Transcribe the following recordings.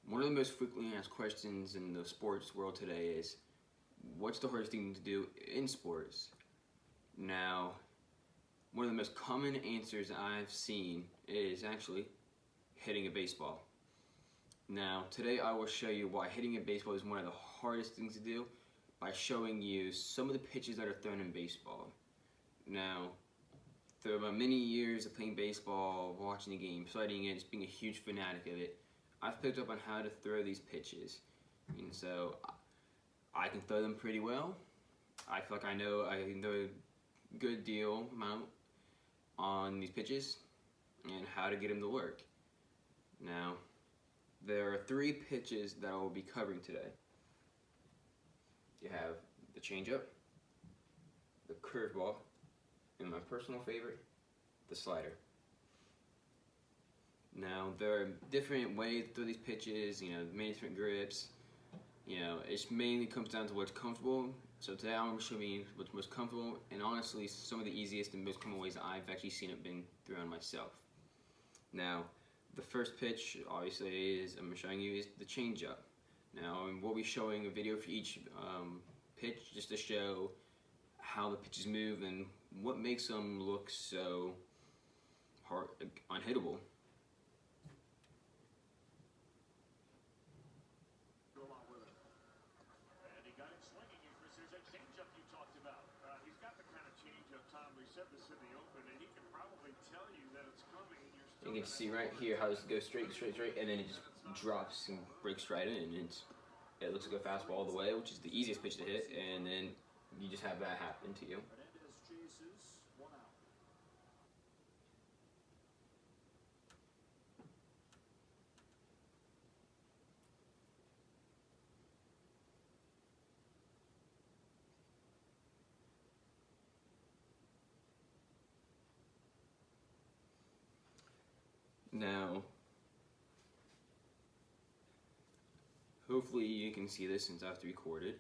One of the most frequently asked questions in the sports world today is, what's the hardest thing to do in sports? Now, one of the most common answers I've seen is actually hitting a baseball. Now, today I will show you why hitting a baseball is one of the hardest things to do by showing you some of the pitches that are thrown in baseball. Now, through about many years of playing baseball, watching the game, studying it, just being a huge fanatic of it, I've picked up on how to throw these pitches. And so I can throw them pretty well. I feel like I know a good deal amount on these pitches and how to get them to work. Now, there are 3 pitches that I will be covering today. You have the changeup, the curveball, and my personal favorite, the slider. Now, there are different ways to throw these pitches, many different grips. It mainly comes down to what's comfortable. So today I'm going to show you what's most comfortable, and honestly, some of the easiest and most common ways I've actually seen it been thrown myself. Now, the first pitch, obviously, I'm showing you is the changeup. Now, we'll be showing a video for each pitch just to show how the pitches move and what makes them look so hard, unhittable. You can see right here how this goes straight, and then it just drops and breaks right in. It looks like a fastball all the way, which is the easiest pitch to hit, and then you just have that happen to you. Now, hopefully you can see this since I have to record it.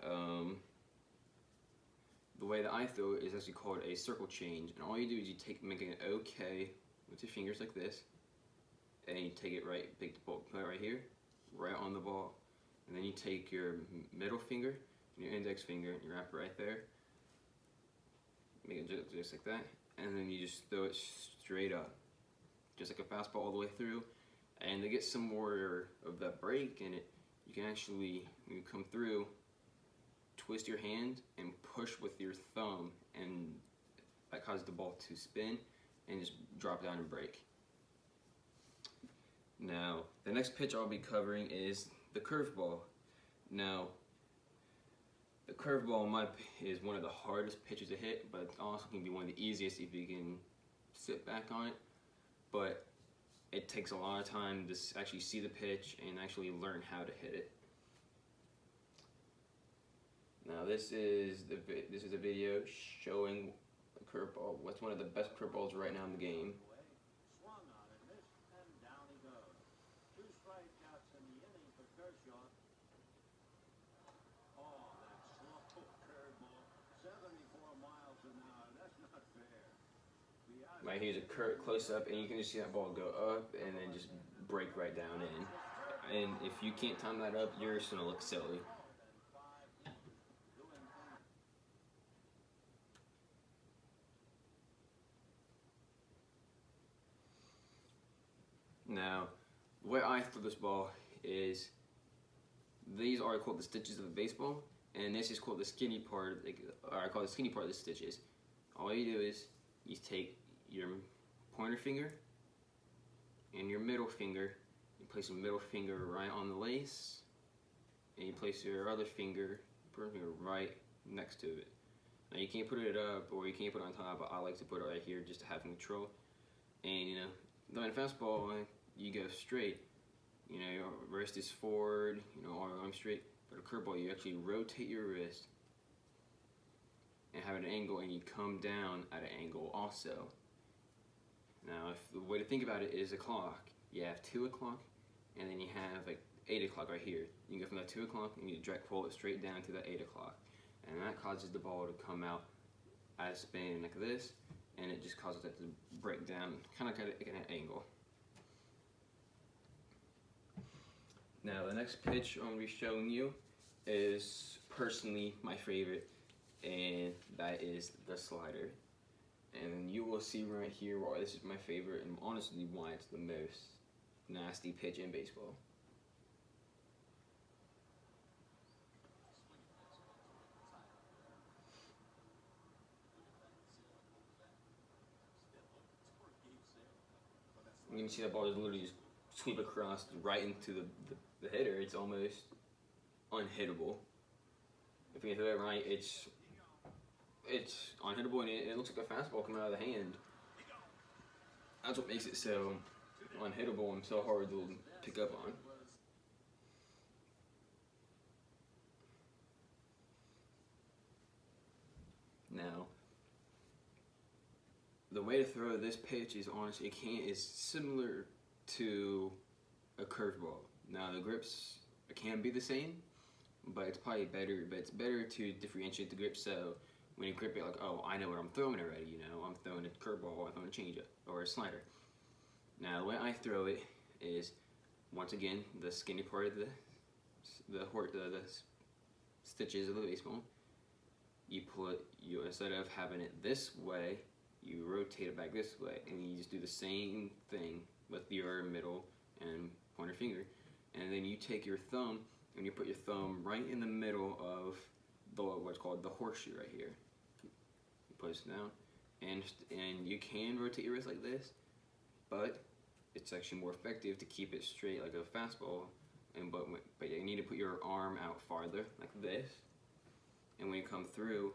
The way that I throw it is actually called a circle change, and all you do is you make an OK with your fingers like this, and you take it right, take the ball, put it right here, right on the ball, and then you take your middle finger and your index finger and you wrap it right there, make it just like that, and then you just throw it straight up, just like a fastball all the way through. And to get some more of that break in it, you can actually, when you come through, twist your hand and push with your thumb, and that causes the ball to spin and just drop down and break. Now, the next pitch I'll be covering is the curveball. Now, the curveball is one of the hardest pitches to hit, but it also can be one of the easiest if you can sit back on it. But it takes a lot of time to actually see the pitch and actually learn how to hit it. Now this is a video showing the curveball. What's one of the best curveballs right now in the game. Right here's a close up, and you can just see that ball go up and then just break right down in. And if you can't time that up, you're just gonna look silly. Now, the way I throw this ball is, these are called the stitches of the baseball, and this is called the skinny part, or I call the skinny part of the stitches. All you do is you take your pointer finger and your middle finger, you place your middle finger right on the lace, and you place your other finger right next to it. Now you can't put it up or you can't put it on top, but I like to put it right here just to have control. And though in a fastball, you go straight, your wrist is forward, arm straight, but a curveball, you actually rotate your wrist and have an angle, and you come down at an angle also. Now, the way to think about it is a clock. You have 2 o'clock, and then you have like 8 o'clock right here. You can go from that 2 o'clock and you pull it straight down to the 8 o'clock. And that causes the ball to come out at a spin like this, and it just causes it to break down, kind of at an angle. Now the next pitch I'm going to be showing you is personally my favorite, and that is the slider. And you will see right here why this is my favorite, and honestly why it's the most nasty pitch in baseball. You can see that ball is literally just sweep across right into the hitter. It's almost unhittable. If you can throw it right, it's unhittable, and it looks like a fastball coming out of the hand. That's what makes it so unhittable and so hard to pick up on. Now, the way to throw this pitch is honestly is similar to a curveball. Now the grips can be the same, but it's probably better. But it's better to differentiate the grip. So when you grip it, like, oh, I know what I'm throwing already. You know, I'm throwing a curveball, I'm throwing a changeup, or a slider. Now the way I throw it is, once again, the skinny part of the stitches of the baseball. Instead of having it this way, you rotate it back this way, and you just do the same thing with your middle and pointer finger. And then you take your thumb and you put your thumb right in the middle of what's called the horseshoe right here. You put it down, and you can rotate your wrist like this, but it's actually more effective to keep it straight like a fastball. But you need to put your arm out farther like this, and when you come through,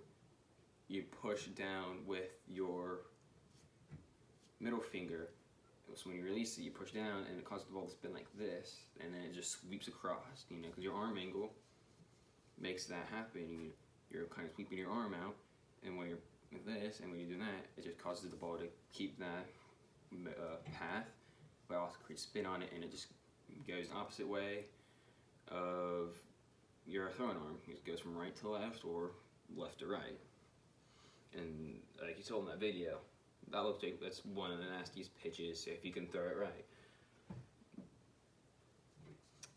you push down with your middle finger. So when you release it, you push down, and it causes the ball to spin like this, and then it just sweeps across. You know, because your arm angle makes that happen. You're kind of sweeping your arm out, and when you're like this, and when you do that, it just causes the ball to keep that path, but also creates spin on it, and it just goes the opposite way of your throwing arm. It goes from right to left or left to right. And like you told in that video, that looks like that's one of the nastiest pitches if you can throw it right.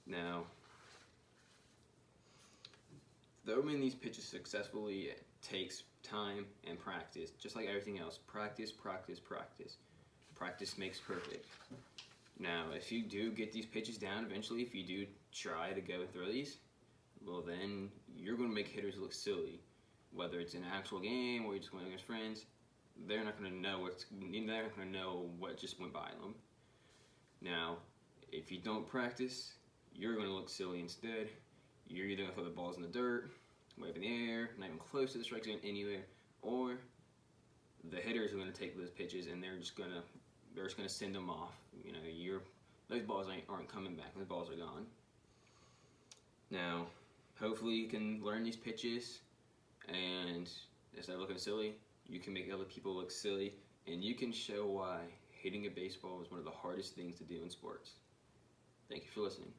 Now, throwing these pitches successfully takes time and practice, just like everything else. Practice, practice, practice. Practice makes perfect. Now, if you do get these pitches down eventually, if you do try to go and throw these, well then you're going to make hitters look silly. Whether it's an actual game or you're just going against friends, they're not going to know what just went by them. Now, if you don't practice, you're going to look silly instead. You're either going to throw the balls in the dirt, way up in the air, not even close to the strike zone anywhere, or the hitters are going to take those pitches and they're just going to send them off. You know, those balls aren't coming back. Those balls are gone. Now, hopefully you can learn these pitches, and instead of looking silly, you can make other people look silly, and you can show why hitting a baseball is one of the hardest things to do in sports. Thank you for listening.